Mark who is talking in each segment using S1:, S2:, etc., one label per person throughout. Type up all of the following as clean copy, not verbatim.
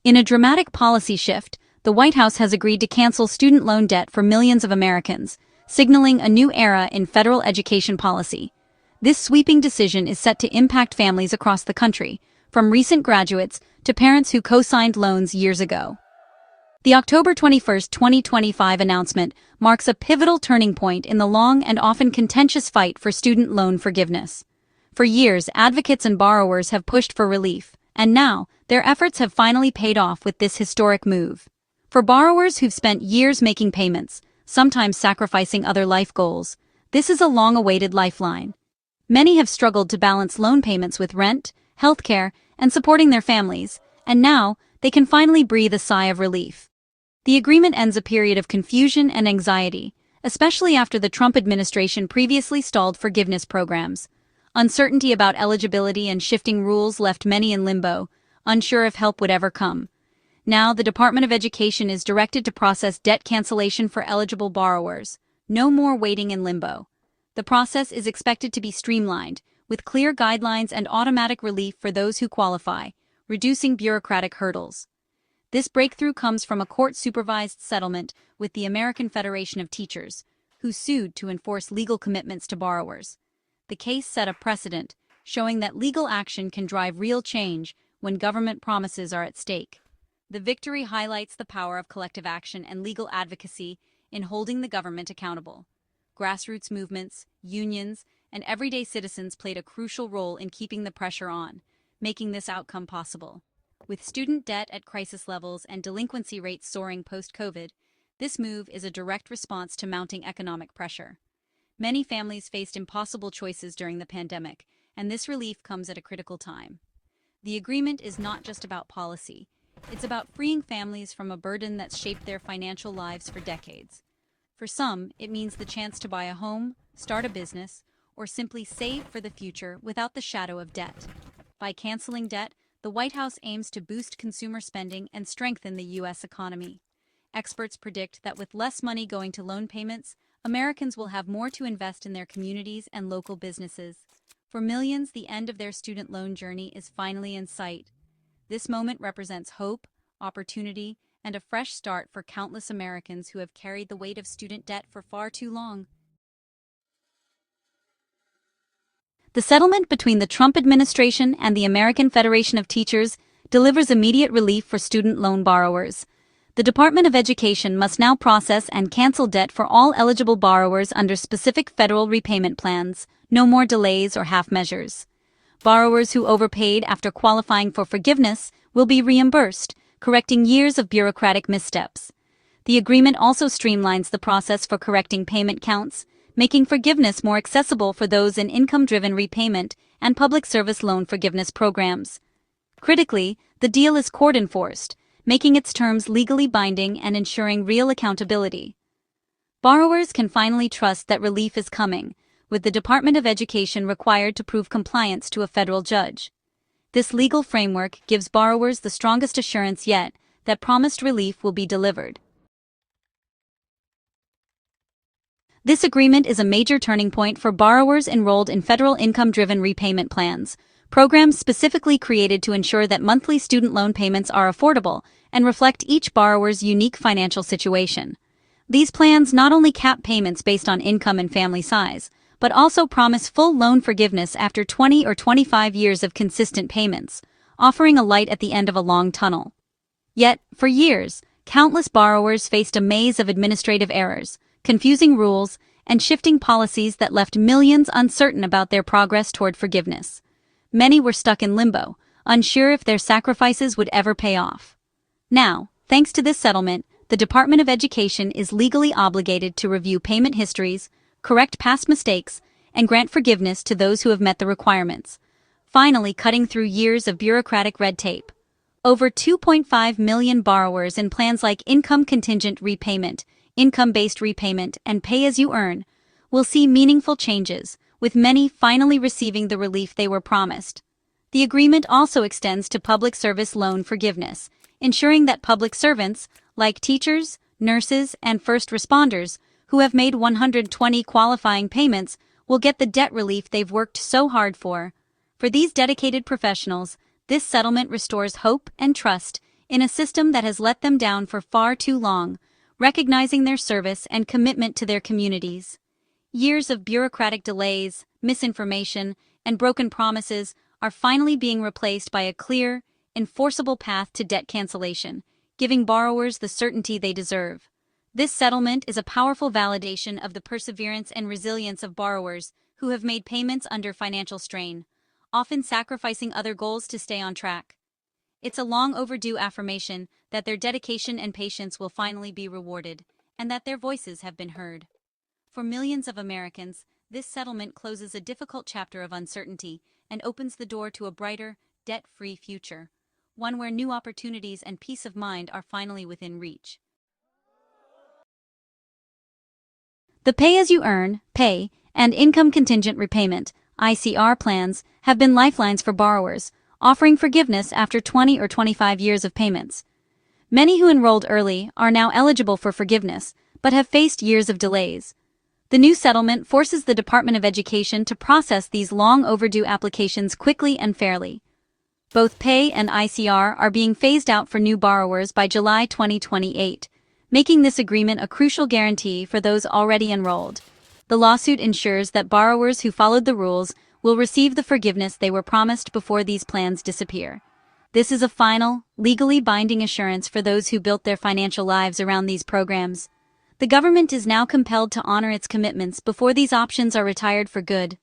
S1: In a dramatic policy shift, the White House has agreed to cancel student loan debt for millions of Americans, signaling a new era in federal education policy. This sweeping decision is set to impact families across the country, from recent graduates to parents who co-signed loans years ago. The October 21, 2025 announcement marks a pivotal turning point in the long and often contentious fight for student loan forgiveness. For years, advocates and borrowers have pushed for relief, and now, their efforts have finally paid off with this historic move. For borrowers who've spent years making payments, sometimes sacrificing other life goals, this is a long-awaited lifeline. Many have struggled to balance loan payments with rent, healthcare, and supporting their families, and now, they can finally breathe a sigh of relief. The agreement ends a period of confusion and anxiety, especially after the Trump administration previously stalled forgiveness programs. Uncertainty about eligibility and shifting rules left many in limbo, unsure if help would ever come. Now, the Department of Education is directed to process debt cancellation for eligible borrowers. No more waiting in limbo. The process is expected to be streamlined, with clear guidelines and automatic relief for those who qualify, reducing bureaucratic hurdles. This breakthrough comes from a court-supervised settlement with the American Federation of Teachers, who sued to enforce legal commitments to borrowers. The case set a precedent, showing that legal action can drive real change when government promises are at stake. The victory highlights the power of collective action and legal advocacy in holding the government accountable. Grassroots movements, unions, and everyday citizens played a crucial role in keeping the pressure on, making this outcome possible. With student debt at crisis levels and delinquency rates soaring post-COVID, this move is a direct response to mounting economic pressure. Many families faced impossible choices during the pandemic, and this relief comes at a critical time. The agreement is not just about policy. It's about freeing families from a burden that's shaped their financial lives for decades. For some, it means the chance to buy a home, start a business, or simply save for the future without the shadow of debt. By canceling debt, the White House aims to boost consumer spending and strengthen the U.S. economy. Experts predict that with less money going to loan payments, Americans will have more to invest in their communities and local businesses. For millions, the end of their student loan journey is finally in sight. This moment represents hope, opportunity, and a fresh start for countless Americans who have carried the weight of student debt for far too long. The settlement between the Trump administration and the American Federation of Teachers delivers immediate relief for student loan borrowers. The Department of Education must now process and cancel debt for all eligible borrowers under specific federal repayment plans, no more delays or half measures. Borrowers who overpaid after qualifying for forgiveness will be reimbursed, correcting years of bureaucratic missteps. The agreement also streamlines the process for correcting payment counts, making forgiveness more accessible for those in income-driven repayment and public service loan forgiveness programs. Critically, the deal is court-enforced, making its terms legally binding and ensuring real accountability. Borrowers can finally trust that relief is coming, with the Department of Education required to prove compliance to a federal judge. This legal framework gives borrowers the strongest assurance yet that promised relief will be delivered. This agreement is a major turning point for borrowers enrolled in federal income-driven repayment plans, programs specifically created to ensure that monthly student loan payments are affordable and reflect each borrower's unique financial situation. These plans not only cap payments based on income and family size, but also promise full loan forgiveness after 20 or 25 years of consistent payments, offering a light at the end of a long tunnel. Yet, for years, countless borrowers faced a maze of administrative errors, confusing rules, and shifting policies that left millions uncertain about their progress toward forgiveness. Many were stuck in limbo, unsure if their sacrifices would ever pay off. Now, thanks to this settlement, the Department of Education is legally obligated to review payment histories, correct past mistakes, and grant forgiveness to those who have met the requirements, finally cutting through years of bureaucratic red tape. Over 2.5 million borrowers in plans like Income-Contingent Repayment, Income-Based Repayment, and Pay-As-You-Earn will see meaningful changes, with many finally receiving the relief they were promised. The agreement also extends to public service loan forgiveness, ensuring that public servants, like teachers, nurses, and first responders, who have made 120 qualifying payments, will get the debt relief they've worked so hard for. For these dedicated professionals, this settlement restores hope and trust in a system that has let them down for far too long, recognizing their service and commitment to their communities. Years of bureaucratic delays, misinformation, and broken promises are finally being replaced by a clear, enforceable path to debt cancellation, giving borrowers the certainty they deserve. This settlement is a powerful validation of the perseverance and resilience of borrowers who have made payments under financial strain, often sacrificing other goals to stay on track. It's a long overdue affirmation that their dedication and patience will finally be rewarded, and that their voices have been heard. For millions of Americans, this settlement closes a difficult chapter of uncertainty and opens the door to a brighter, debt-free future, one where new opportunities and peace of mind are finally within reach. The pay-as-you-earn, pay, and income-contingent repayment, ICR plans, have been lifelines for borrowers, offering forgiveness after 20 or 25 years of payments. Many who enrolled early are now eligible for forgiveness, but have faced years of delays. The new settlement forces the Department of Education to process these long-overdue applications quickly and fairly. Both pay and ICR are being phased out for new borrowers by July 2028, making this agreement a crucial guarantee for those already enrolled. The lawsuit ensures that borrowers who followed the rules will receive the forgiveness they were promised before these plans disappear. This is a final, legally binding assurance for those who built their financial lives around these programs. The government is now compelled to honor its commitments before these options are retired for good.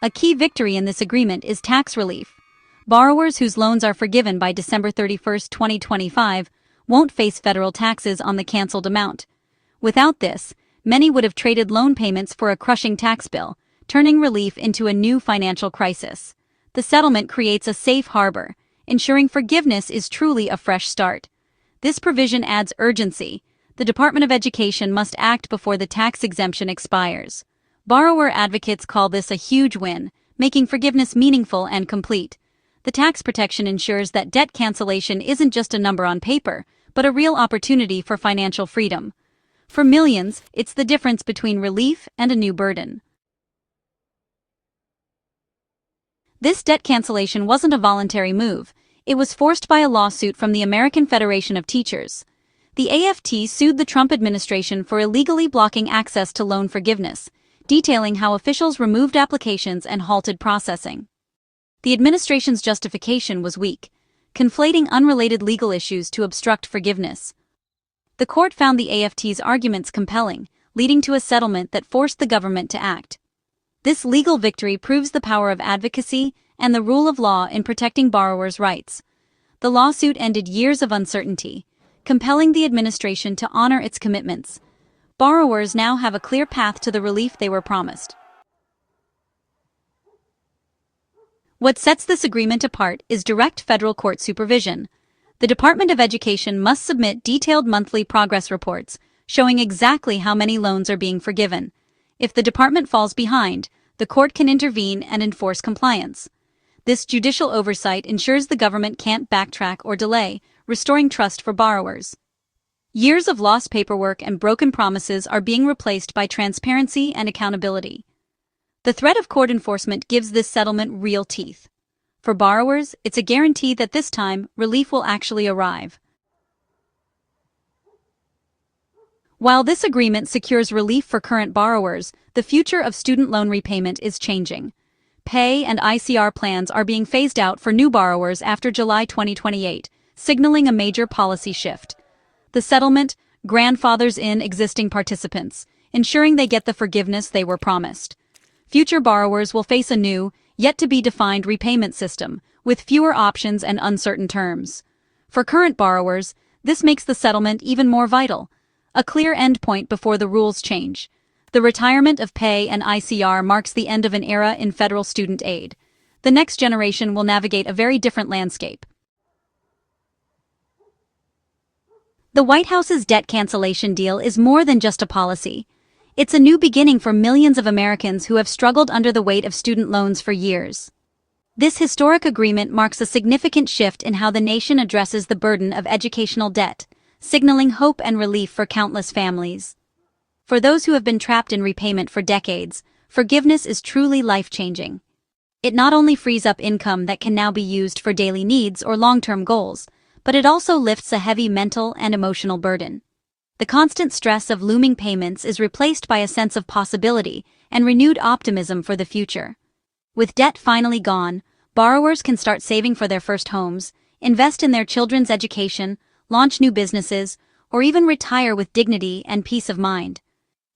S1: A key victory in this agreement is tax relief. Borrowers whose loans are forgiven by December 31, 2025, won't face federal taxes on the canceled amount. Without this, many would have traded loan payments for a crushing tax bill, turning relief into a new financial crisis. The settlement creates a safe harbor, ensuring forgiveness is truly a fresh start. This provision adds urgency. The Department of Education must act before the tax exemption expires. Borrower advocates call this a huge win, making forgiveness meaningful and complete. The tax protection ensures that debt cancellation isn't just a number on paper, but a real opportunity for financial freedom. For millions, it's the difference between relief and a new burden. This debt cancellation wasn't a voluntary move. It was forced by a lawsuit from the American Federation of Teachers. The AFT sued the Trump administration for illegally blocking access to loan forgiveness, detailing how officials removed applications and halted processing. The administration's justification was weak, conflating unrelated legal issues to obstruct forgiveness. The court found the AFT's arguments compelling, leading to a settlement that forced the government to act. This legal victory proves the power of advocacy and the rule of law in protecting borrowers' rights. The lawsuit ended years of uncertainty, compelling the administration to honor its commitments. Borrowers now have a clear path to the relief they were promised. What sets this agreement apart is direct federal court supervision. The Department of Education must submit detailed monthly progress reports, showing exactly how many loans are being forgiven. If the department falls behind, the court can intervene and enforce compliance. This judicial oversight ensures the government can't backtrack or delay, restoring trust for borrowers. Years of lost paperwork and broken promises are being replaced by transparency and accountability. The threat of court enforcement gives this settlement real teeth. For borrowers, it's a guarantee that this time, relief will actually arrive. While this agreement secures relief for current borrowers, the future of student loan repayment is changing. Pay and ICR plans are being phased out for new borrowers after July 2028, signaling a major policy shift. The settlement grandfathers in existing participants, ensuring they get the forgiveness they were promised. Future borrowers will face a new, yet-to-be-defined repayment system, with fewer options and uncertain terms. For current borrowers, this makes the settlement even more vital, a clear endpoint before the rules change. The retirement of pay and ICR marks the end of an era in federal student aid. The next generation will navigate a very different landscape. The White House's debt cancellation deal is more than just a policy. It's a new beginning for millions of Americans who have struggled under the weight of student loans for years. This historic agreement marks a significant shift in how the nation addresses the burden of educational debt, signaling hope and relief for countless families. For those who have been trapped in repayment for decades, forgiveness is truly life-changing. It not only frees up income that can now be used for daily needs or long-term goals, but it also lifts a heavy mental and emotional burden. The constant stress of looming payments is replaced by a sense of possibility and renewed optimism for the future. With debt finally gone, borrowers can start saving for their first homes, invest in their children's education, launch new businesses, or even retire with dignity and peace of mind.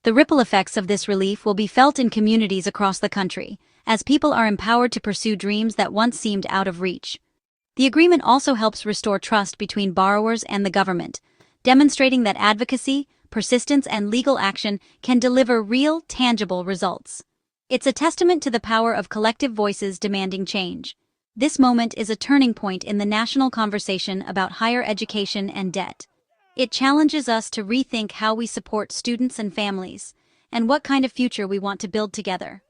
S1: The ripple effects of this relief will be felt in communities across the country, as people are empowered to pursue dreams that once seemed out of reach. The agreement also helps restore trust between borrowers and the government, demonstrating that advocacy, persistence, and legal action can deliver real, tangible results. It's a testament to the power of collective voices demanding change. This moment is a turning point in the national conversation about higher education and debt. It challenges us to rethink how we support students and families, and what kind of future we want to build together.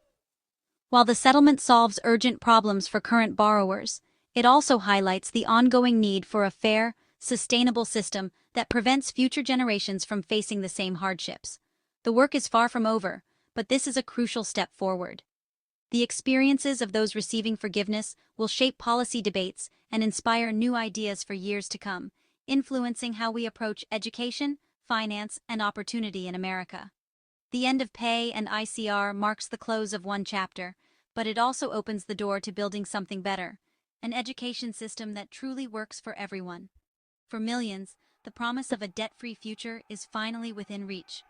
S1: While the settlement solves urgent problems for current borrowers, it also highlights the ongoing need for a fair, sustainable system that prevents future generations from facing the same hardships. The work is far from over, but this is a crucial step forward. The experiences of those receiving forgiveness will shape policy debates and inspire new ideas for years to come, influencing how we approach education, finance, and opportunity in America. The end of pay and ICR marks the close of one chapter, but it also opens the door to building something better, an education system that truly works for everyone. For millions, the promise of a debt-free future is finally within reach.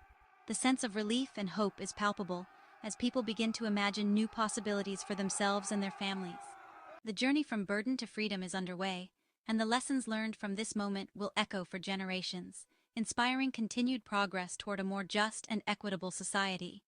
S1: The sense of relief and hope is palpable as people begin to imagine new possibilities for themselves and their families. The journey from burden to freedom is underway, and the lessons learned from this moment will echo for generations, inspiring continued progress toward a more just and equitable society.